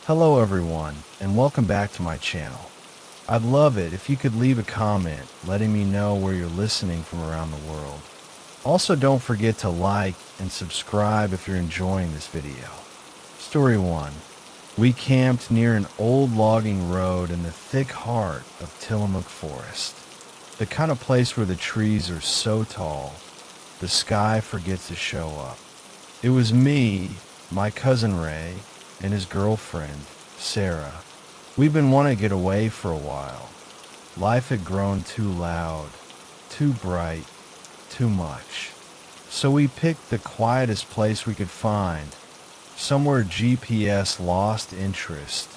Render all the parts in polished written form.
Hello everyone, and welcome back to my channel. I'd love it if you could leave a comment letting me know where you're listening from around the world. Also, don't forget to like and subscribe if you're enjoying this video. Story 1. We camped near an old logging road in the thick heart of Tillamook Forest. The kind of place where the trees are so tall, the sky forgets to show up. It was me, my cousin Ray, and his girlfriend, Sarah. We'd been wanting to get away for a while. Life had grown too loud, too bright, too much. So we picked the quietest place we could find, somewhere GPS lost interest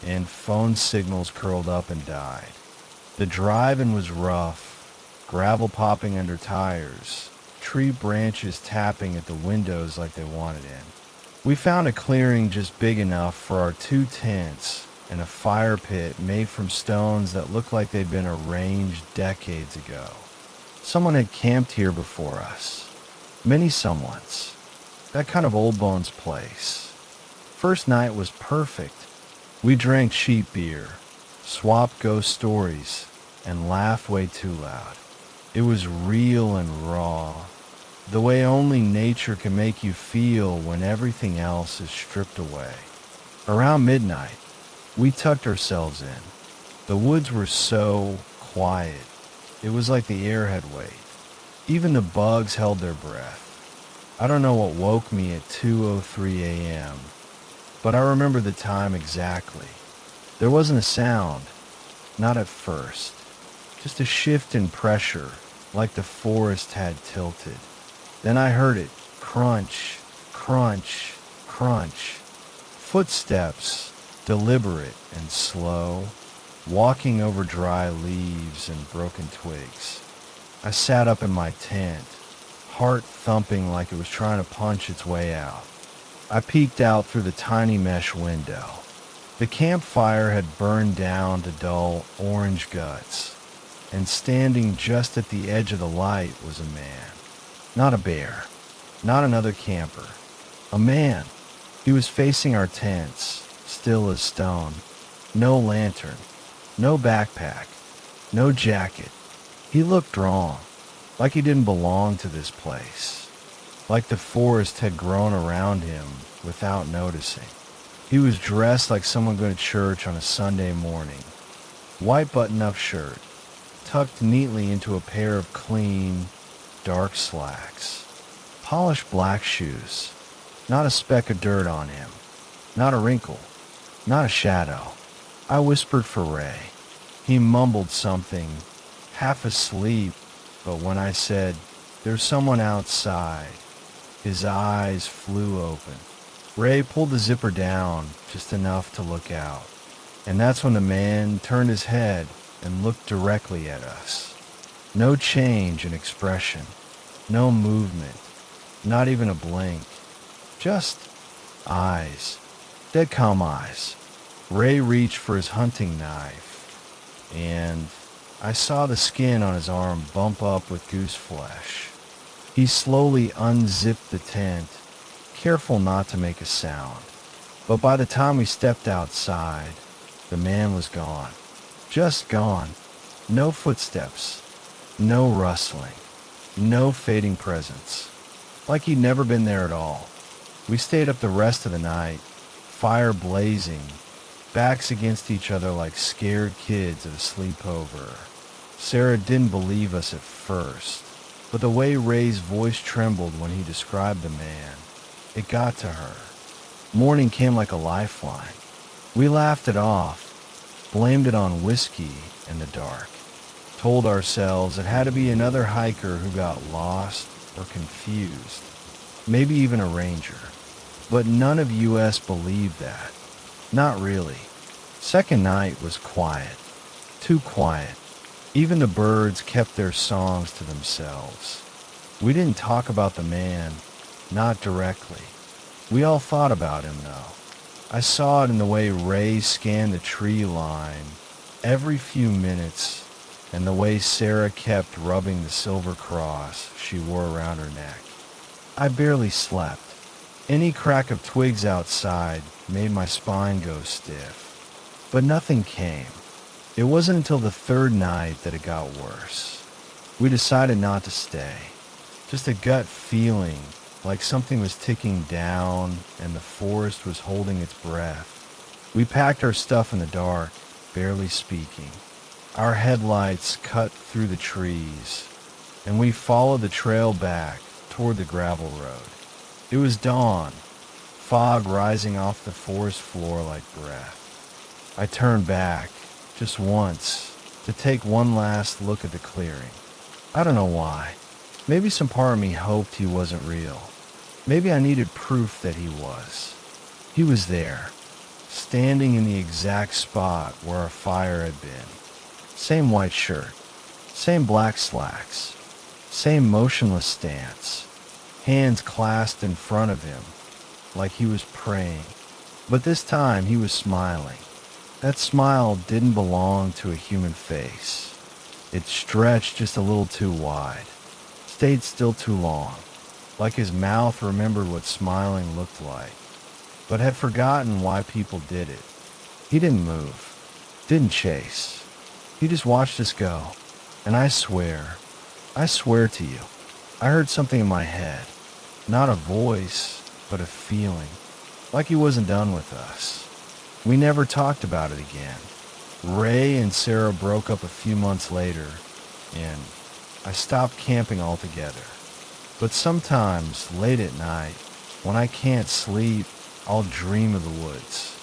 and phone signals curled up and died. The drive-in was rough, gravel popping under tires, tree branches tapping at the windows like they wanted in. We found a clearing just big enough for our 2 tents and a fire pit made from stones that looked like they'd been arranged decades ago. Someone had camped here before us. Many someones. That kind of old bones place. First night was perfect. We drank cheap beer, swapped ghost stories, and laughed way too loud. It was real and raw, the way only nature can make you feel when everything else is stripped away. Around midnight, we tucked ourselves in. The woods were so quiet. It was like the air had weight. Even the bugs held their breath. I don't know what woke me at 2:03 a.m., but I remember the time exactly. There wasn't a sound, not at first. Just a shift in pressure, like the forest had tilted. Then I heard it, crunch, crunch, crunch. Footsteps, deliberate and slow, walking over dry leaves and broken twigs. I sat up in my tent, heart thumping like it was trying to punch its way out. I peeked out through the tiny mesh window. The campfire had burned down to dull orange guts, and standing just at the edge of the light was a man. Not a bear, not another camper. A man. He was facing our tents, still as stone. No lantern, no backpack, no jacket. He looked wrong, like he didn't belong to this place, like the forest had grown around him without noticing. He was dressed like someone going to church on a Sunday morning. White button-up shirt, tucked neatly into a pair of clean, dark slacks. Polished black shoes. Not a speck of dirt on him. Not a wrinkle. Not a shadow. I whispered for Ray. He mumbled something, half asleep, but when I said, "There's someone outside," his eyes flew open. Ray pulled the zipper down just enough to look out, and that's when the man turned his head and looked directly at us. No change in expression, no movement, not even a blink. Just eyes, dead calm eyes. Ray reached for his hunting knife, and I saw the skin on his arm bump up with goose flesh. He slowly unzipped the tent, careful not to make a sound. But by the time we stepped outside, the man was gone. Just gone. No footsteps, no rustling, no fading presence. Like he'd never been there at all. We stayed up the rest of the night, fire blazing, backs against each other like scared kids at a sleepover. Sarah didn't believe us at first, but the way Ray's voice trembled when he described the man, it got to her. Morning came like a lifeline. We laughed it off, blamed it on whiskey and the dark. Told ourselves it had to be another hiker who got lost or confused, maybe even a ranger. But none of us believed that. Not really. Second night was quiet. Too quiet. Even the birds kept their songs to themselves. We didn't talk about the man, not directly. We all thought about him, though. I saw it in the way Ray scanned the tree line every few minutes, and the way Sarah kept rubbing the silver cross she wore around her neck. I barely slept. Any crack of twigs outside made my spine go stiff. But nothing came. It wasn't until the third night that it got worse. We decided not to stay. Just a gut feeling, like something was ticking down and the forest was holding its breath. We packed our stuff in the dark, barely speaking. Our headlights cut through the trees, and we followed the trail back toward the gravel road. It was dawn, fog rising off the forest floor like breath. I turned back, just once, to take one last look at the clearing. I don't know why. Maybe some part of me hoped he wasn't real. Maybe I needed proof that he was. He was there, standing in the exact spot where our fire had been. Same white shirt, same black slacks, same motionless stance, hands clasped in front of him, like he was praying. But this time he was smiling. That smile didn't belong to a human face. It stretched just a little too wide, stayed still too long, like his mouth remembered what smiling looked like, but had forgotten why people did it. He didn't move, didn't chase. He just watched us go. And I swear to you, I heard something in my head. Not a voice, but a feeling, like he wasn't done with us. We never talked about it again. Ray and Sarah broke up a few months later, and I stopped camping altogether. But sometimes, late at night, when I can't sleep, I'll dream of the woods.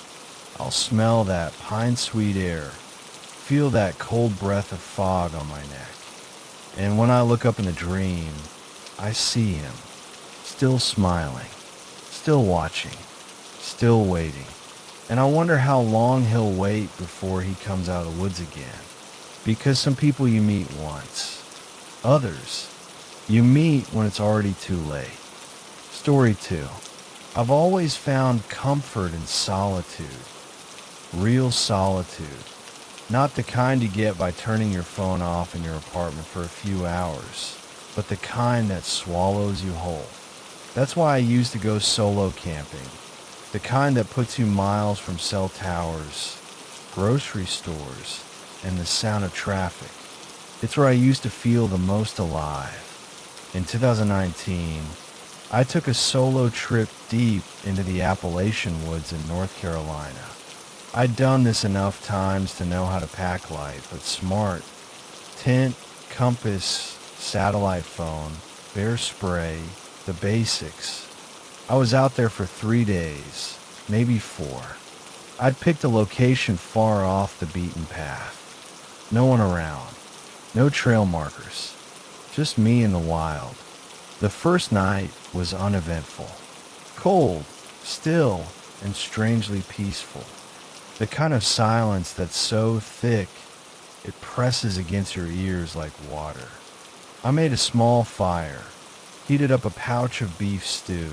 I'll smell that pine sweet air, feel that cold breath of fog on my neck. And when I look up in the dream, I see him, still smiling, still watching, still waiting. And I wonder how long he'll wait before he comes out of the woods again. Because some people you meet once. Others, you meet when it's already too late. Story 2. I've always found comfort in solitude. Real solitude. Not the kind you get by turning your phone off in your apartment for a few hours, but the kind that swallows you whole. That's why I used to go solo camping. The kind that puts you miles from cell towers, grocery stores, and the sound of traffic. It's where I used to feel the most alive. In 2019, I took a solo trip deep into the Appalachian woods in North Carolina. I'd done this enough times to know how to pack light, but smart. Tent, compass, satellite phone, bear spray, the basics. I was out there for 3 days, maybe 4. I'd picked a location far off the beaten path. No one around. No trail markers. Just me in the wild. The first night was uneventful. Cold, still, and strangely peaceful. The kind of silence that's so thick it presses against your ears like water. I made a small fire, heated up a pouch of beef stew,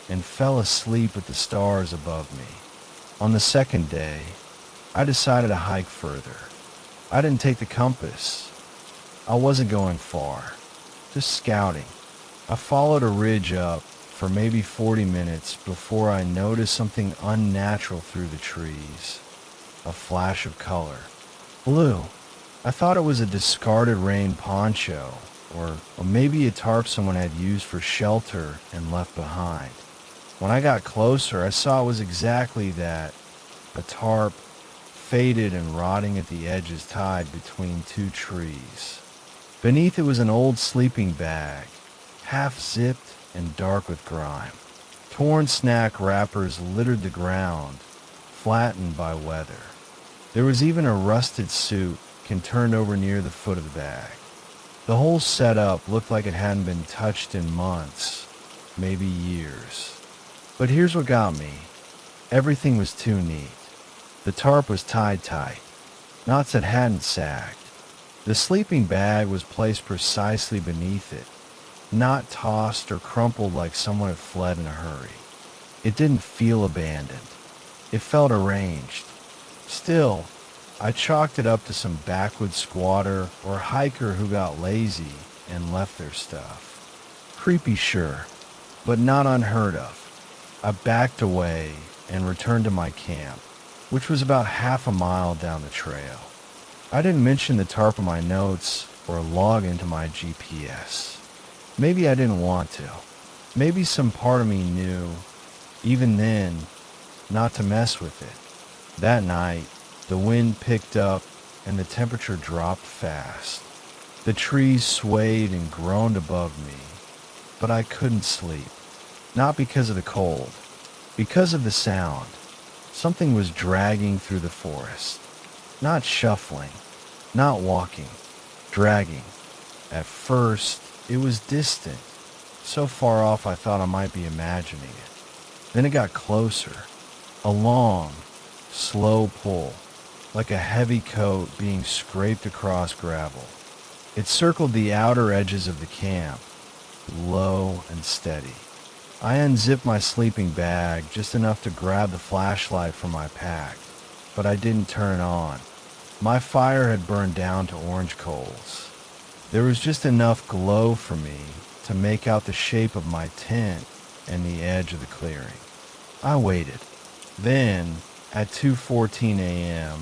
and fell asleep with the stars above me. On the second day, I decided to hike further. I didn't take the compass. I wasn't going far, just scouting. I followed a ridge up for maybe 40 minutes before I noticed something unnatural through the trees. A flash of color. Blue. I thought it was a discarded rain poncho, or maybe a tarp someone had used for shelter and left behind. When I got closer, I saw it was exactly that. A tarp, faded and rotting at the edges, tied between 2 trees. Beneath it was an old sleeping bag, half zipped and dark with grime. Torn snack wrappers littered the ground, flattened by weather. There was even a rusted suit turned over near the foot of the bag. The whole setup looked like it hadn't been touched in months, maybe years. But here's what got me. Everything was too neat. The tarp was tied tight. Knots that hadn't sagged. The sleeping bag was placed precisely beneath it, not tossed or crumpled like someone had fled in a hurry. It didn't feel abandoned. It felt arranged. Still, I chalked it up to some backwoods squatter or hiker who got lazy and left their stuff. Creepy, sure, but not unheard of. I backed away and returned to my camp, which was about half a mile down the trail. I didn't mention the tarp in my notes or log into my GPS. Maybe I didn't want to. Maybe some part of me knew, even then, not to mess with it. That night, the wind picked up and the temperature dropped fast. The trees swayed and groaned above me, but I couldn't sleep. Not because of the cold, because of the sound. Something was dragging through the forest. Not shuffling, not walking, dragging. At first, it was distant, so far off I thought I might be imagining it. Then it got closer, a long, slow pull, like a heavy coat being scraped across gravel. It circled the outer edges of the camp, low and steady. I unzipped my sleeping bag just enough to grab the flashlight from my pack, but I didn't turn it on. My fire had burned down to orange coals. There was just enough glow for me to make out the shape of my tent and the edge of the clearing. I waited. Then, at 2:14 a.m.,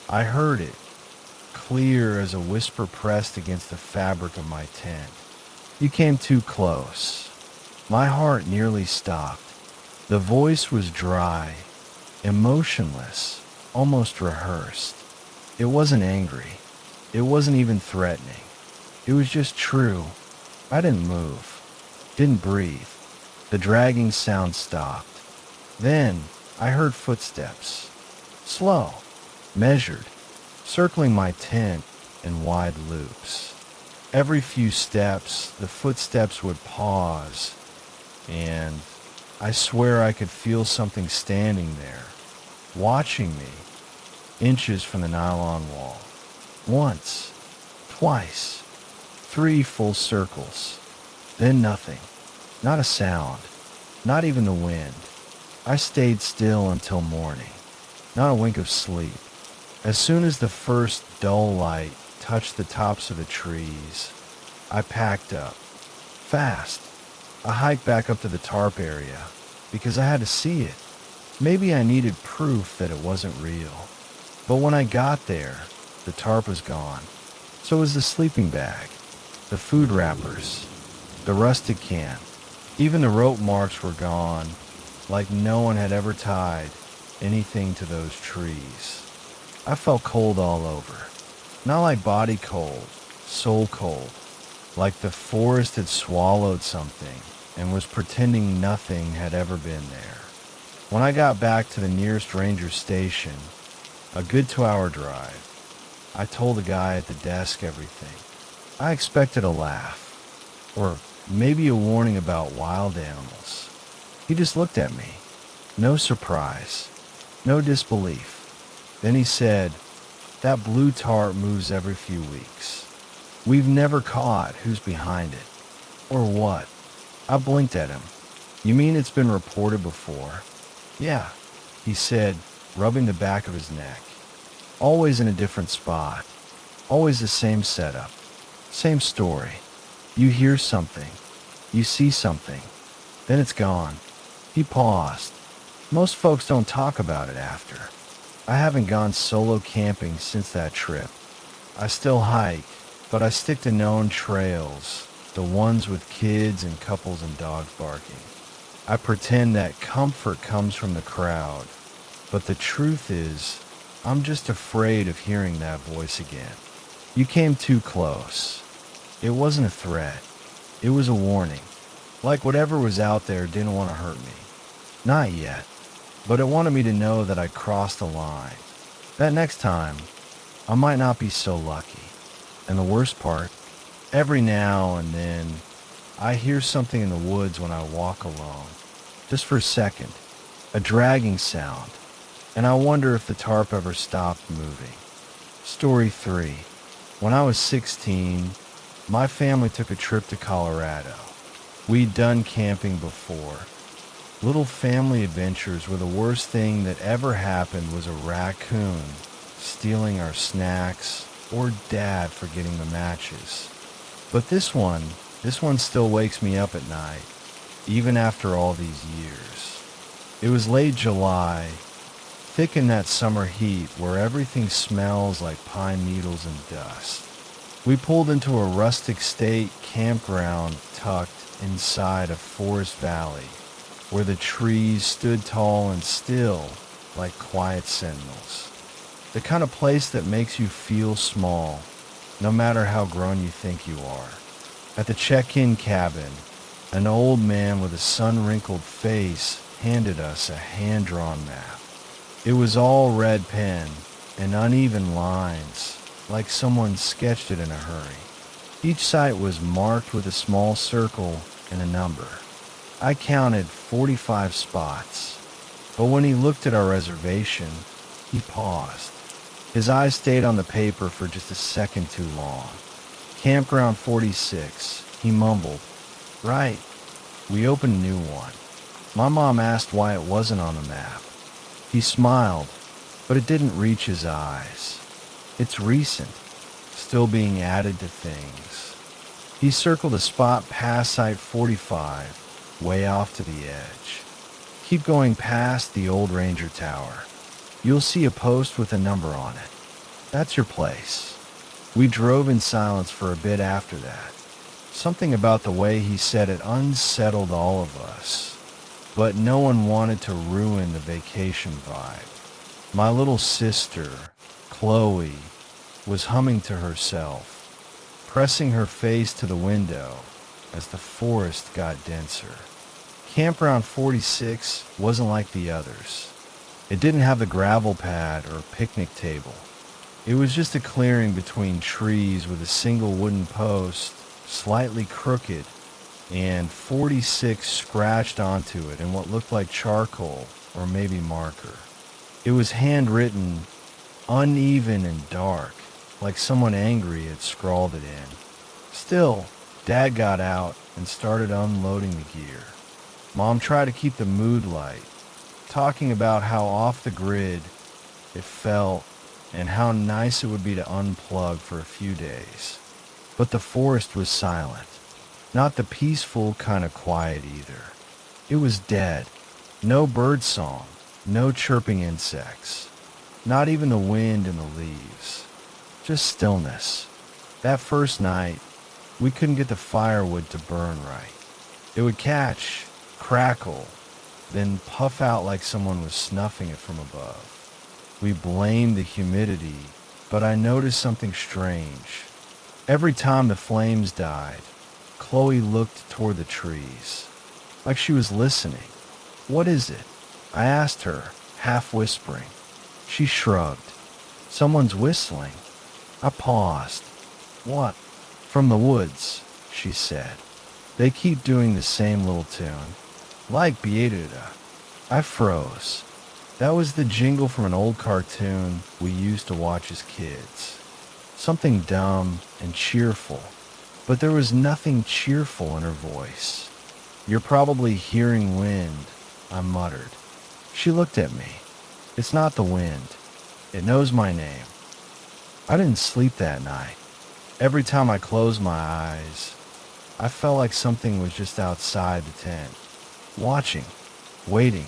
I heard it, clear as a whisper pressed against the fabric of my tent. You came too close. My heart nearly stopped. The voice was dry, emotionless, almost rehearsed. It wasn't angry. It wasn't even threatening. It was just true. I didn't move, didn't breathe. The dragging sound stopped. Then I heard footsteps. Slow, measured, circling my tent in wide loops. Every few steps, the footsteps would pause, and I swear I could feel something standing there, watching me, inches from the nylon wall. Once, twice, 3 full circles, then nothing, not a sound, not even the wind. I stayed still until morning, not a wink of sleep. As soon as the first dull light touched the tops of the trees, I packed up. Fast. I hiked back up to the tarp area because I had to see it. Maybe I needed proof that it wasn't real. But when I got there, the tarp was gone. So was the sleeping bag, the food wrappers, the rusted can. Even the rope marks were gone, like no one had ever tied anything to those trees. I felt cold all over. Not like body cold, soul cold. Like the forest had swallowed something and was pretending nothing had ever been there. When I got back to the nearest ranger station, a good 2-hour drive, I told the guy at the desk everything. I expected a laugh, or maybe a warning about wild animals. He just looked at me. No surprise, no disbelief. Then he said, "That blue tarp moves every few weeks. We've never caught who's behind it, or what." I blinked at him. "You mean it's been reported before?" "Yeah," he said, rubbing the back of his neck. "Always in a different spot. Always the same setup. Same story. You hear something. You see something. Then it's gone." He paused. "Most folks don't talk about it after. I haven't gone solo camping since that trip. I still hike, but I stick to known trails, the ones with kids and couples and dogs barking. I pretend that comfort comes from the crowd, but the truth is, I'm just afraid of hearing that voice again. You came too close. It wasn't a threat. It was a warning. Like whatever was out there didn't want to hurt me. Not yet. But it wanted me to know that I crossed the line. That next time, I might not be so lucky. And the worst part, every now and then, I hear something in the woods when I walk alone. Just for a second. A dragging sound. And I wonder if the tarp ever stopped moving. Story 3. When I was 16, my family took a trip to Colorado. We'd done camping before. Little family adventures where the worst thing that ever happened was a raccoon stealing our snacks or Dad forgetting the matches. But this one still wakes me up at night, even after all these years. It was late July, thick in that summer heat where everything smells like pine needles and dust. We pulled into a rustic state campground tucked inside a forest valley where the trees stood tall and still like quiet sentinels. The kind of place that makes you feel small, no matter how grown you think you are. At the check-in cabin, an old man with a sun-wrinkled face handed us a hand-drawn map. It was all red pen and uneven lines, like someone sketched it in a hurry. Each site was marked with a small circle and a number. I counted 45 spots, but when he looked at our reservation, he paused. His eyes stayed on the paper for just a second too long. Campground 46, he mumbled. Right. We opened a new one. My mom asked why it wasn't on the map. He smiled, but it didn't reach his eyes. It's recent, still being added to things. He circled a spot past Site 45, way off to the edge. Keep going past the old Ranger Tower. You'll see a post with a number on it. That's your place. We drove in silence for a bit after that. Something about the way he said it unsettled all of us, but no one wanted to ruin the vacation vibe. My little sister, Chloe, was humming to herself, pressing her face to the window as the forest got denser. Campground 46 wasn't like the others. It didn't have a gravel pad or picnic table. It was just a clearing between trees with a single wooden post, slightly crooked, and 46 scratched onto it in what looked like charcoal or maybe marker. It was handwritten, uneven and dark, like someone angry had scrawled it in. Still, Dad got out and started unloading the gear. Mom tried to keep the mood light, talking about how off the grid it felt and how nice it would be to unplug for a few days. But the forest was silent. Not the peaceful kind of quiet either. It was dead. No bird song, no chirping insects, not even the wind in the leaves. Just stillness. That first night, we couldn't get the firewood to burn right. It would catch, crackle, then puff out like someone was snuffing it from above. We blamed the humidity, but I noticed something strange. Every time the flames died, Chloe looked toward the trees, like she was listening. What is it? I asked her, half whispering. She shrugged. Someone's whistling. I paused. What? From the woods, she said. They keep doing the same little tune. Like Beata. I froze. That was the jingle from an old cartoon we used to watch as kids. Something dumb and cheerful, but there was nothing cheerful in her voice. You're probably hearing wind, I muttered. She looked at me. It's not the wind. It knows my name. I didn't sleep that night. Every time I closed my eyes, I felt like something was just outside the tent, watching, waiting.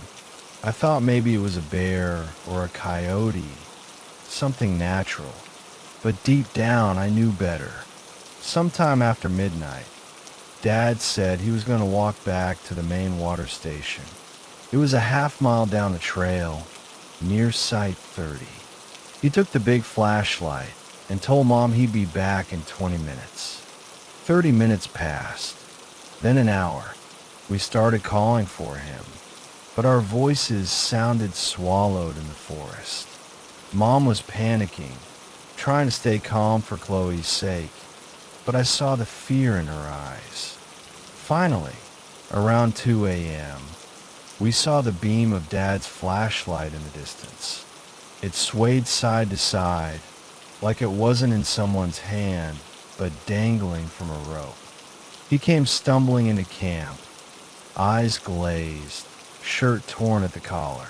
I thought maybe it was a bear or a coyote, something natural. But deep down, I knew better. Sometime after midnight, Dad said he was going to walk back to the main water station. It was a half-mile down the trail, near Site 30. He took the big flashlight and told Mom he'd be back in 20 minutes. 30 minutes passed, then an hour. We started calling for him, but our voices sounded swallowed in the forest. Mom was panicking, trying to stay calm for Chloe's sake, but I saw the fear in her eyes. Finally, around 2 a.m., we saw the beam of Dad's flashlight in the distance. It swayed side to side, like it wasn't in someone's hand, but dangling from a rope. He came stumbling into camp, eyes glazed, shirt torn at the collar.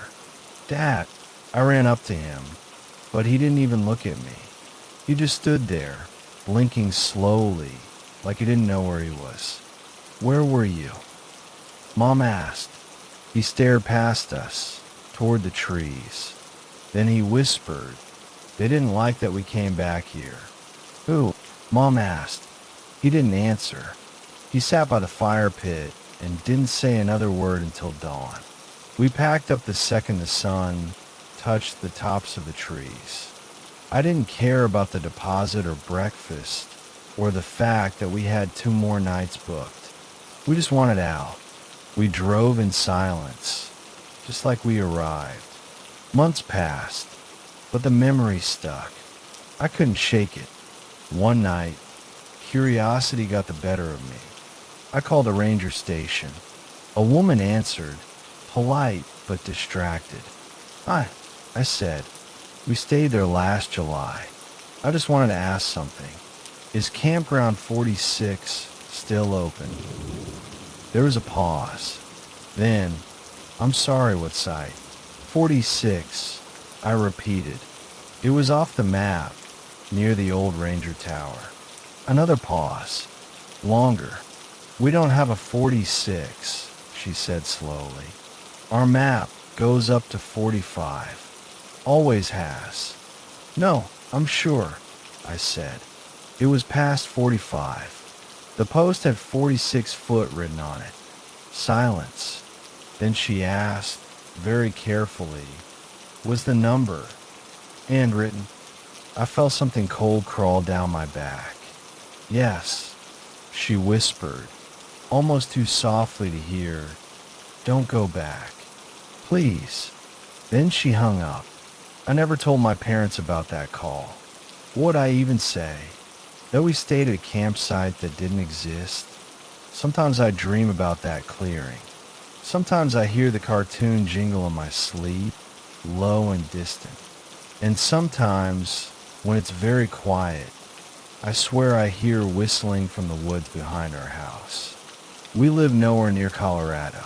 Dad! I ran up to him, but he didn't even look at me. He just stood there, blinking slowly, like he didn't know where he was. Where were you? Mom asked. He stared past us, toward the trees. Then he whispered, "They didn't like that we came back here." "Who?" Mom asked. He didn't answer. He sat by the fire pit and didn't say another word until dawn. We packed up the second the sun touched the tops of the trees. I didn't care about the deposit or breakfast or the fact that we had 2 more nights booked. We just wanted out. We drove in silence, just like we arrived. Months passed, but the memory stuck. I couldn't shake it. One night, curiosity got the better of me. I called a ranger station. A woman answered, polite but distracted. "Hi," I said. "We stayed there last July. I just wanted to ask something. Is Campground 46 still open?" There was a pause. Then, "I'm sorry, what site?" 46, I repeated. It was off the map, near the old Ranger Tower. Another pause. Longer. "We don't have a 46, she said slowly. "Our map goes up to 45. Always has." "No, I'm sure," I said. It was past 45. The post had 46 foot written on it. Silence. Then she asked, very carefully, "Was the number handwritten?" I felt something cold crawl down my back. "Yes," she whispered, almost too softly to hear. "Don't go back. Please." Then she hung up. I never told my parents about that call. What would I even say? That we stayed at a campsite that didn't exist? Sometimes I dream about that clearing. Sometimes I hear the cartoon jingle in my sleep, low and distant. And sometimes, when it's very quiet, I swear I hear whistling from the woods behind our house. We live nowhere near Colorado.